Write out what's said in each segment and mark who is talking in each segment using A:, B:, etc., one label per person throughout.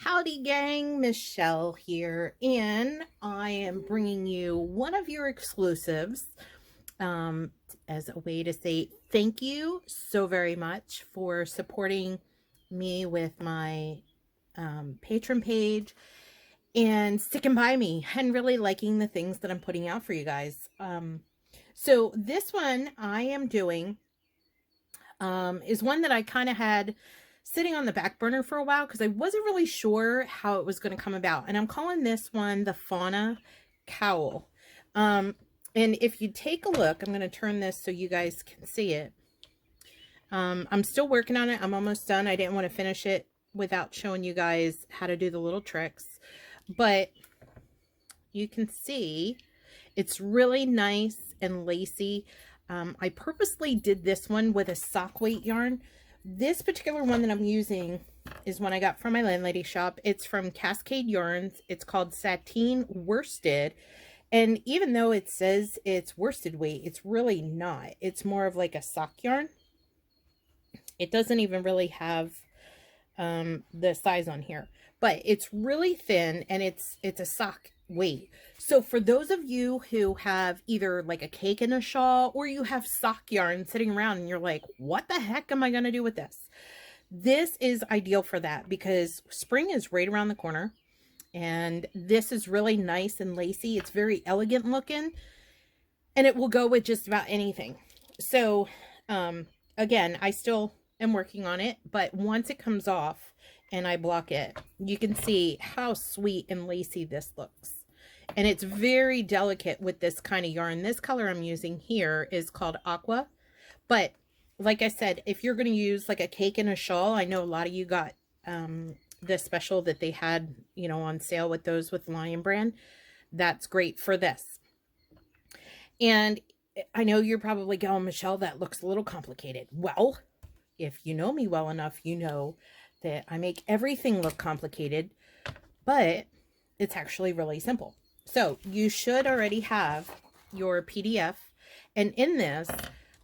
A: Howdy gang, Michelle here, and I am bringing you one of your exclusives um, as a way to say thank you so very much for supporting me with my patron page and sticking by me and really liking the things that I'm putting out for you guys. So this one I am doing is one that I kind of had sitting on the back burner for a while because I wasn't really sure how it was going to come about. And I'm calling this one the Fauna Cowl. Um, and if you take a look, I'm going to turn this so you guys can see it. I'm still working on it. I'm almost done. I didn't want to finish it without showing you guys how to do the little tricks. But you can see it's really nice and lacy. I purposely did this one with a sock weight yarn. This particular one that I'm using is one I got from my landlady shop. It's from Cascade Yarns. It's called Sateen Worsted. And even though it says it's worsted weight, it's really not. It's more of like a sock yarn. It doesn't even really have the size on here. But it's really thin and it's a sock weight. So for those of you who have either like a cake in a shawl or you have sock yarn sitting around and you're like, what the heck am I going to do with this? This is ideal for that because spring is right around the corner and this is really nice and lacy. It's very elegant looking and it will go with just about anything. So again, I still am working on it, but once it comes off and I block it, you can see how sweet and lacy this looks. And it's very delicate with this kind of yarn. This color I'm using here is called Aqua. But like I said, if you're going to use like a cake and a shawl, I know a lot of you got the special that they had, you know, on sale with those with Lion Brand. That's great for this. And I know you're probably going, Michelle, that looks a little complicated. Well, if you know me well enough, you know that I make everything look complicated, but it's actually really simple. So you should already have your PDF. And in this,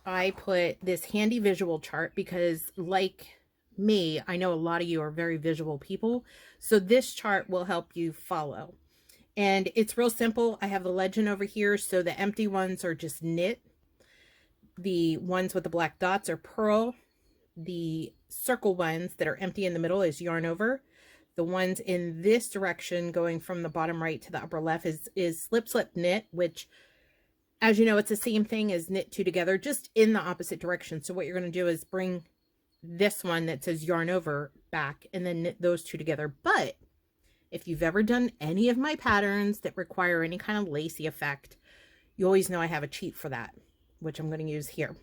A: I put this handy visual chart because like me, I know a lot of you are very visual people. So this chart will help you follow. And it's real simple. I have the legend over here. So the empty ones are just knit. The ones with the black dots are purl. The circle ones that are empty in the middle is yarn over. The ones in this direction going from the bottom right to the upper left is slip slip knit, which as you know, it's the same thing as knit two together, just in the opposite direction. So what you're going to do is bring this one that says yarn over back and then knit those two together. But if you've ever done any of my patterns that require any kind of lacy effect, you always know I have a cheat for that, which I'm going to use here.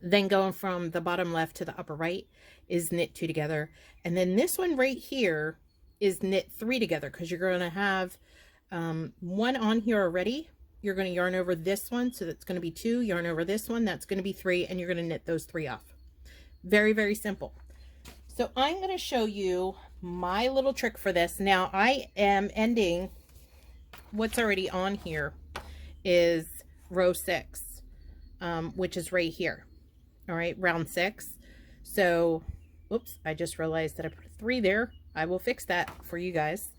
A: Then going from the bottom left to the upper right is knit two together. And then this one right here is knit three together because you're going to have one on here already. You're going to yarn over this one. So that's going to be two. Yarn over this one. That's going to be three. And you're going to knit those three off. Very, very simple. So I'm going to show you my little trick for this. Now I am ending what's already on here is row 6, which is right here. All right, round 6. So, oops, I just realized that I put a 3 there. I will fix that for you guys.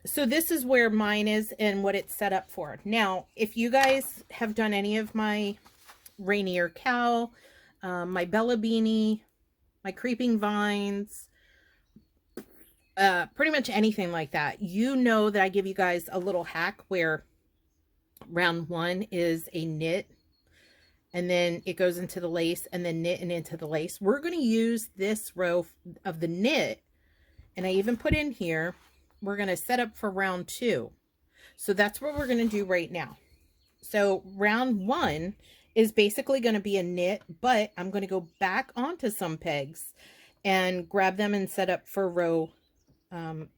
A: So this is where mine is and what it's set up for. Now, if you guys have done any of my Rainier Cowl, my Bella Beanie, my Creeping Vines, pretty much anything like that, you know that I give you guys a little hack where round 1 is a knit and then it goes into the lace and then knit and into the lace. We're going to use this row of the knit, and I even put in here, we're going to set up for round 2. So that's what we're going to do right now. So round 1 is basically going to be a knit, but I'm going to go back onto some pegs and grab them and set up for row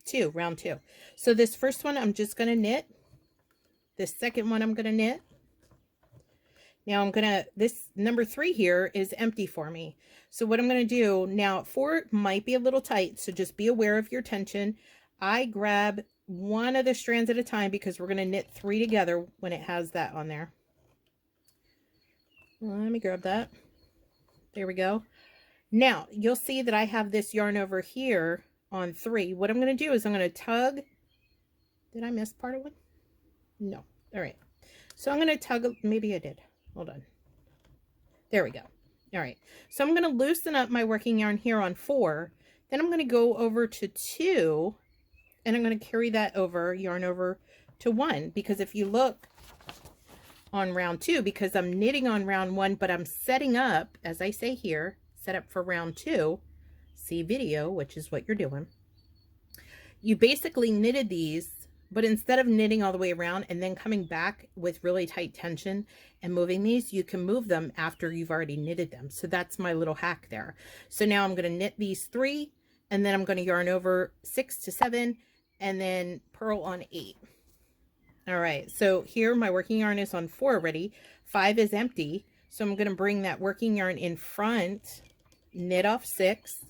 A: 2, round 2. So this first one, I'm just going to knit. This second one, I'm going to knit. Now I'm going to, this number 3 here is empty for me. So what I'm going to do now, 4 might be a little tight, so just be aware of your tension. I grab one of the strands at a time because we're going to knit 3 together when it has that on there. Let me grab that. There we go. Now you'll see that I have this yarn over here on 3. What I'm going to do is I'm going to tug. Did I miss part of one? No. All right. So I'm going to tug. Maybe I did. Hold on. There we go. All right. So I'm going to loosen up my working yarn here on 4. Then I'm going to go over to 2, and I'm going to carry that over, yarn over to 1, because if you look on round 2, because I'm knitting on round 1, but I'm setting up, as I say here, set up for round 2, see video, which is what you're doing. You basically knitted these, but instead of knitting all the way around and then coming back with really tight tension and moving these, you can move them after you've already knitted them. So that's my little hack there. So now I'm going to knit these 3, and then I'm going to yarn over 6 to 7, and then purl on 8. All right, so here my working yarn is on 4 already. 5 is empty, so I'm going to bring that working yarn in front, knit off 6,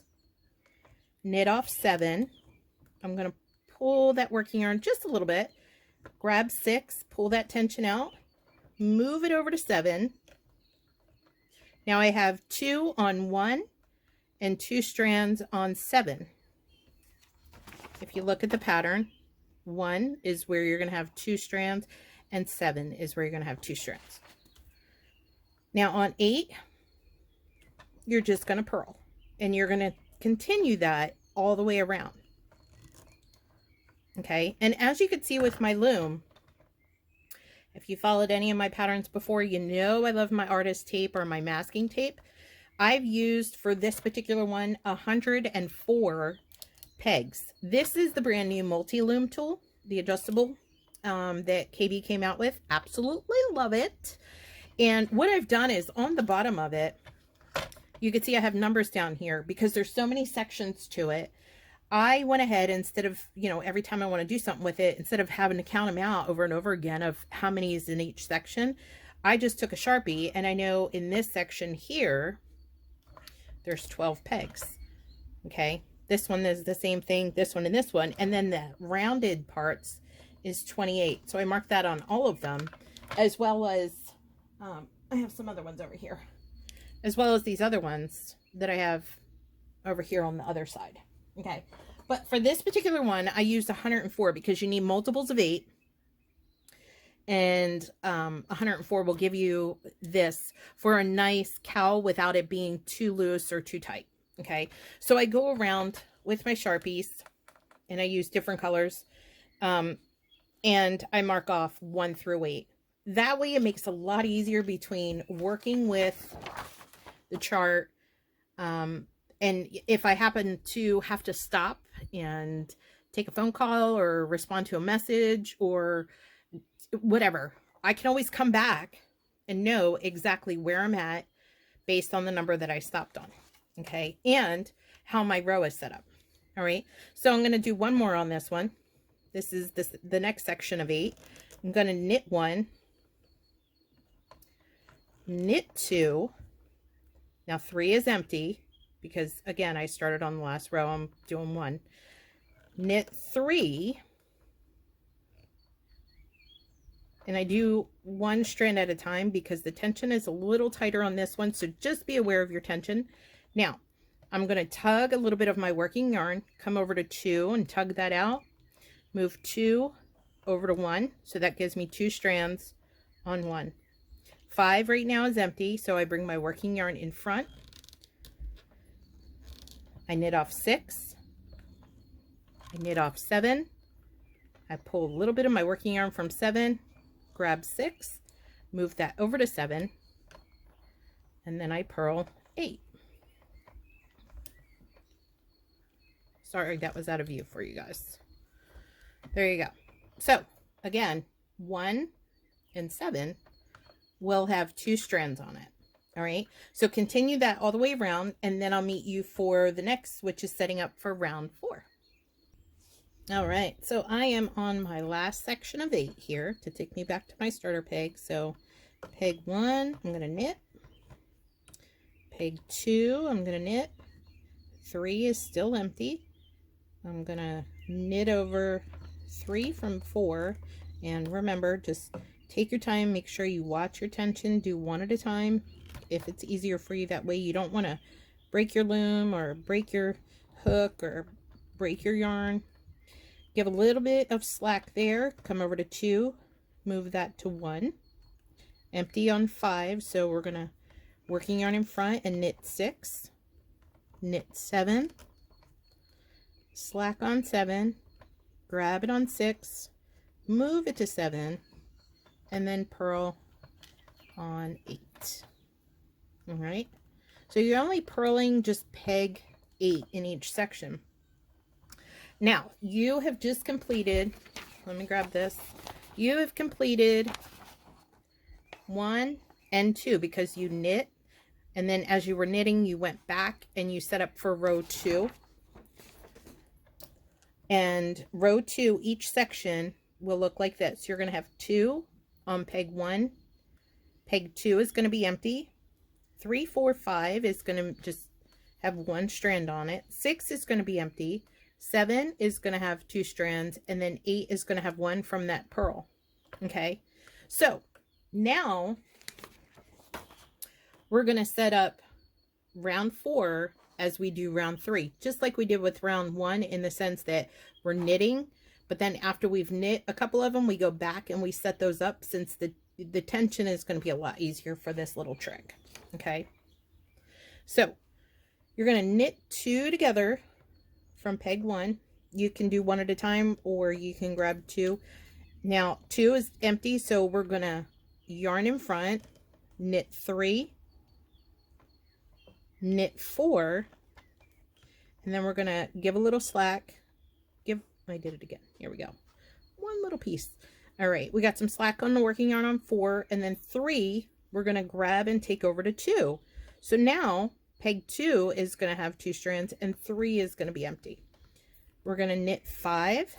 A: knit off 7. I'm going to pull that working yarn just a little bit, grab 6, pull that tension out, move it over to 7. Now I have 2 on 1 and 2 strands on 7. If you look at the pattern, 1 is where you're going to have 2 strands, and 7 is where you're going to have 2 strands. Now on 8, you're just going to purl, and you're going to continue that all the way around. Okay, and as you can see with my loom, if you followed any of my patterns before, you know I love my artist tape or my masking tape. I've used for this particular one 104 pegs. This is the brand new multi-loom tool, the adjustable that KB came out with. Absolutely love it. And what I've done is on the bottom of it, you can see I have numbers down here because there's so many sections to it. I went ahead, instead of, you know, every time I want to do something with it, instead of having to count them out over and over again of how many is in each section, I just took a Sharpie, and I know in this section here, there's 12 pegs. Okay. This one is the same thing, this one and this one. And then the rounded parts is 28. So I marked that on all of them, as well as, I have some other ones over here, as well as these other ones that I have over here on the other side. Okay, but for this particular one, I used 104 because you need multiples of 8, and 104 will give you this for a nice cowl without it being too loose or too tight. Okay, so I go around with my Sharpies, and I use different colors, and I mark off 1 through 8. That way it makes it a lot easier between working with the chart, and if I happen to have to stop and take a phone call or respond to a message or whatever, I can always come back and know exactly where I'm at based on the number that I stopped on. Okay, and how my row is set up. All right, so I'm going to do one more on this one. This is the next section of 8. I'm going to knit 1, knit 2. Now 3 is empty, because again, I started on the last row, I'm doing 1, knit 3, and I do 1 strand at a time because the tension is a little tighter on this one, so just be aware of your tension. Now, I'm going to tug a little bit of my working yarn, come over to 2 and tug that out, move 2 over to 1, so that gives me 2 strands on 1. 5 right now is empty, so I bring my working yarn in front. I knit off 6, I knit off 7, I pull a little bit of my working yarn from 7, grab 6, move that over to 7, and then I purl 8. Sorry, that was out of view for you guys. There you go. So again, 1 and 7 will have 2 strands on it. All right, so continue that all the way around, and then I'll meet you for the next, which is setting up for round 4. All right, so I am on my last section of 8 here to take me back to my starter peg. So peg 1, I'm going to knit. Peg 2, I'm going to knit. 3 is still empty. I'm going to knit over 3 from 4, and remember, just take your time, make sure you watch your tension, do 1 at a time if it's easier for you. That way you don't want to break your loom or break your hook or break your yarn. Give a little bit of slack there. Come over to 2, move that to 1. Empty on 5, so we're going to working yarn in front and knit 6, knit 7, slack on 7, grab it on 6, move it to 7, and then purl on 8. All right, so you're only purling just peg 8 in each section. Now you have just completed, let me grab this, you have completed 1 and 2 because you knit, and then as you were knitting you went back and you set up for row 2. And row 2, each section will look like this. You're going to have 2 on peg 1. Peg 2 is going to be empty. 3, 4, 5 is going to just have 1 strand on it. 6 is going to be empty. 7 is going to have 2 strands, and then 8 is going to have 1 from that purl. Okay, so now we're going to set up round 4 as we do round 3, just like we did with round 1, in the sense that we're knitting, but then after we've knit a couple of them, we go back and we set those up, since the tension is going to be a lot easier for this little trick. Okay, so you're going to knit 2 together from peg 1. You can do 1 at a time, or you can grab 2. Now 2 is empty, so we're going to yarn in front, knit 3, knit 4, and then we're going to give a little slack. I did it again. Here we go. 1 little piece. All right, we got some slack on the working yarn on 4, and then 3 we're going to grab and take over to 2. So now peg 2 is going to have 2 strands and 3 is going to be empty. We're going to knit 5.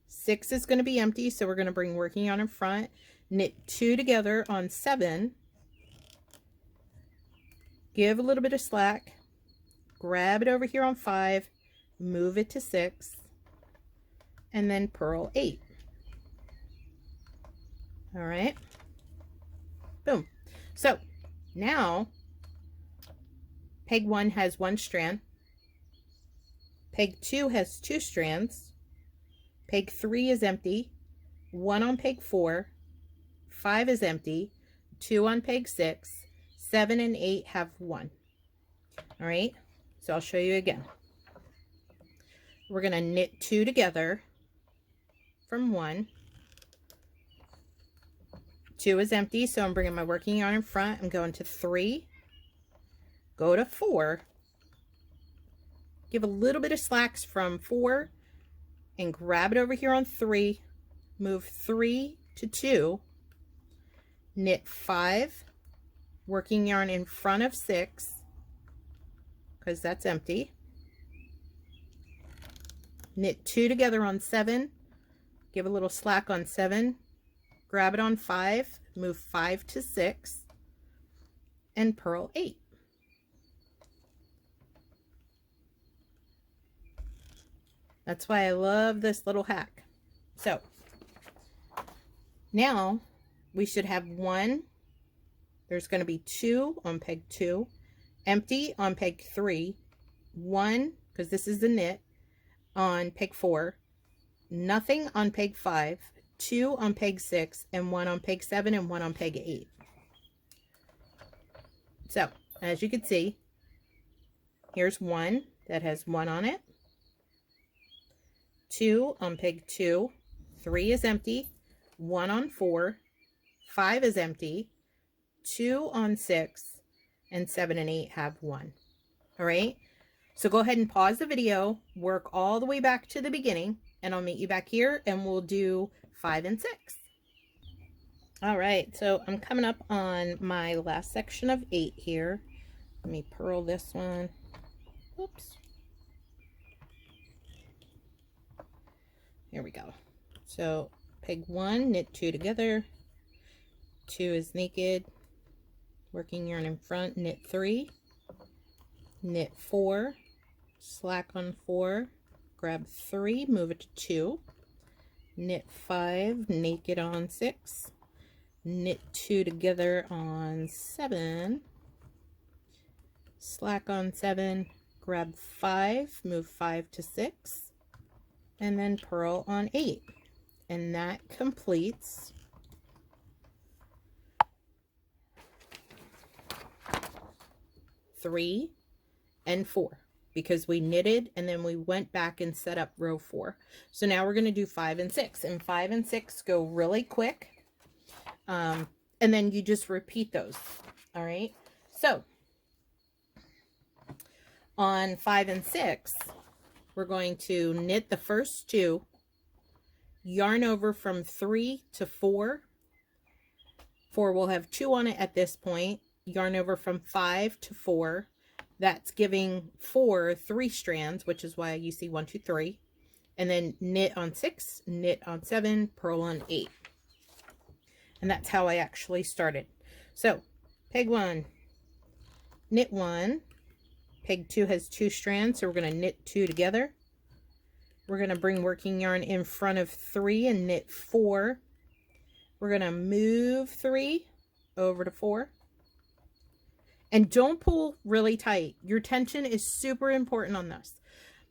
A: 6 is going to be empty, so we're going to bring working yarn in front, knit 2 together on 7, give a little bit of slack, grab it over here on 5, move it to 6, and then purl 8. All right, boom. So now peg 1 has 1 strand, peg 2 has 2 strands, peg 3 is empty, 1 on peg 4, 5 is empty, 2 on peg 6, 7 and 8 have 1. All right, so I'll show you again. We're going to knit 2 together from 1. 2 is empty, so I'm bringing my working yarn in front. I'm going to 3, go to 4, give a little bit of slacks from 4, and grab it over here on 3, move 3 to 2, knit 5, working yarn in front of 6, because that's empty, knit 2 together on 7, give a little slack on 7, grab it on 5, move 5 to 6, and purl 8. That's why I love this little hack. So now we should have 1, there's going to be 2 on peg 2, empty on peg 3, 1, because this is the knit, on peg 4, nothing on peg 5, 2 on peg 6, and 1 on peg 7, and 1 on peg 8. So as you can see, here's 1 that has 1 on it, 2 on peg 2, 3 is empty, 1 on 4, 5 is empty, 2 on 6, and 7 and 8 have 1. All right, so go ahead and pause the video, work all the way back to the beginning, and I'll meet you back here and we'll do 5 and 6. All right, so I'm coming up on my last section of 8 here. Let me purl this one. Oops. Here we go. So peg 1, knit 2 together, 2 is naked, working yarn in front, knit 3, knit 4, slack on 4, grab 3, move it to 2, knit 5, naked on 6, knit 2 together on 7, slack on 7, grab 5, move 5 to 6, and then purl on 8. And that completes three and 4, because we knitted and then we went back and set up row 4. So now we're going to do 5 and 6, and 5 and 6 go really quick. And then you just repeat those. All right. So on 5 and 6, we're going to knit the first 2, yarn over from 3 to 4. 4 will have 2 on it at this point. Yarn over from 5 to 4. That's giving 4 3 strands, which is why you see 1, 2, 3. And then knit on 6, knit on 7, purl on 8. And that's how I actually started. So peg 1, knit 1. Peg 2 has 2 strands, so we're going to knit 2 together. We're going to bring working yarn in front of 3 and knit 4. We're going to move 3 over to 4. And don't pull really tight. Your tension is super important on this,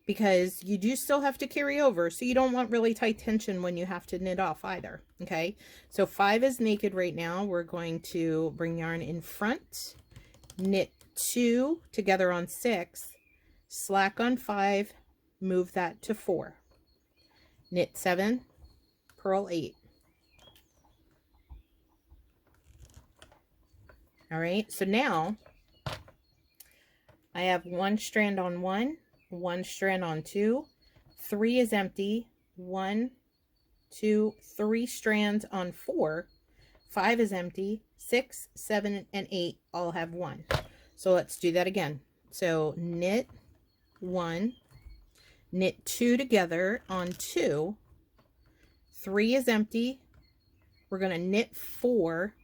A: because you do still have to carry over. So you don't want really tight tension when you have to knit off either. Okay. So 5 is naked right now. We're going to bring yarn in front, knit 2 together on 6, slack on 5, move that to 4, knit 7, purl 8. All right. So now I have 1 strand on 1, 1 strand on 2, 3 is empty, 1, 2, 3 strands on 4, 5 is empty, 6, 7, and 8 all have 1. So let's do that again. So knit 1, knit 2 together on 2, 3 is empty, we're going to knit 4,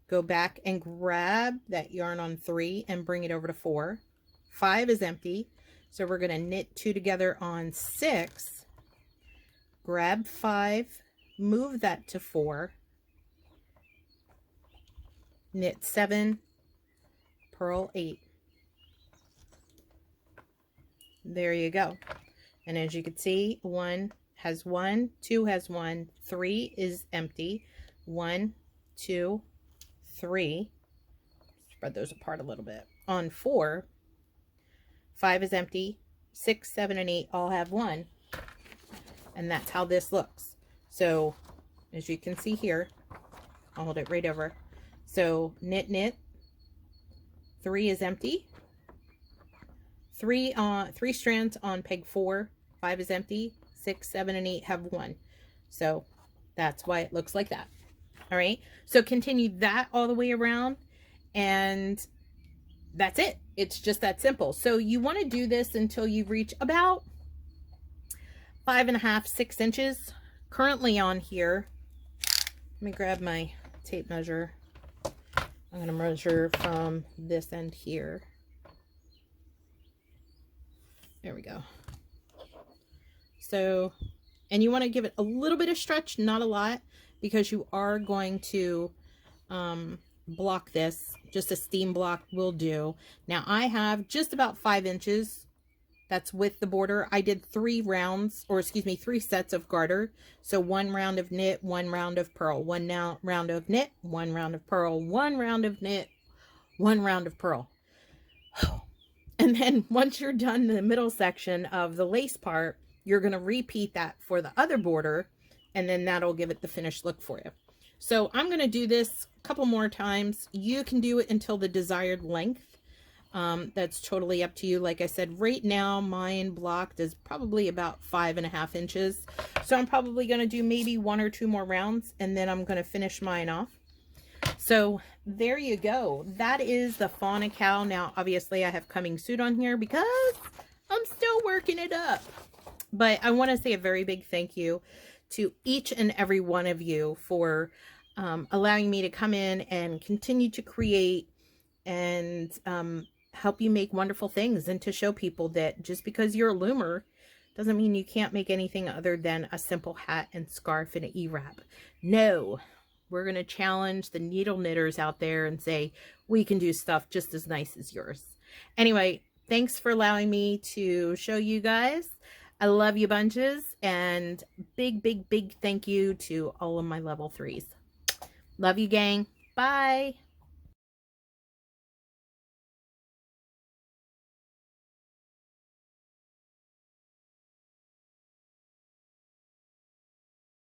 A: go back and grab that yarn on 3 and bring it over to 4. 5 is empty, so we're going to knit 2 together on 6, grab 5, move that to 4, knit 7, purl 8. There you go. And as you can see, 1 has 1, 2 has 1, 3 is empty, 1, 2, 3, spread those apart a little bit. On 4, 5 is empty, 6, 7, and 8 all have 1. And that's how this looks. So as you can see here, I'll hold it right over. So knit, knit, 3 is empty, 3 strands on peg 4, 5 is empty, 6, 7, and 8 have 1. So that's why it looks like that. All right, so continue that all the way around, and that's it. It's just that simple. So you want to do this until you reach about 5.5, 6 inches. Currently on here, let me grab my tape measure. I'm going to measure from this end here. There we go. So, and you want to give it a little bit of stretch, not a lot, because you are going to block this. Just a steam block will do. Now I have just about 5 inches. That's with the border. I did 3 rounds, or excuse me, 3 sets of garter. So 1 round of knit, 1 round of purl, 1 round of knit, 1 round of purl, 1 round of knit, 1 round of purl. And then once you're done the middle section of the lace part, you're going to repeat that for the other border, and then that'll give it the finished look for you. So I'm going to do this a couple more times. You can do it until the desired length. That's totally up to you. Like I said, right now mine blocked is probably about 5.5 inches. So I'm probably going to do maybe 1 or 2 more rounds, and then I'm going to finish mine off. So there you go. That is the Fauna cowl. Now, obviously I have coming soon on here because I'm still working it up. But I want to say a very big thank you to each and every one of you for allowing me to come in and continue to create and help you make wonderful things, and to show people that just because you're a loomer doesn't mean you can't make anything other than a simple hat and scarf and an E-wrap. No, we're going to challenge the needle knitters out there and say, we can do stuff just as nice as yours. Anyway, thanks for allowing me to show you guys. I love you bunches, and big, big, big thank you to all of my level 3s. Love you, gang. Bye.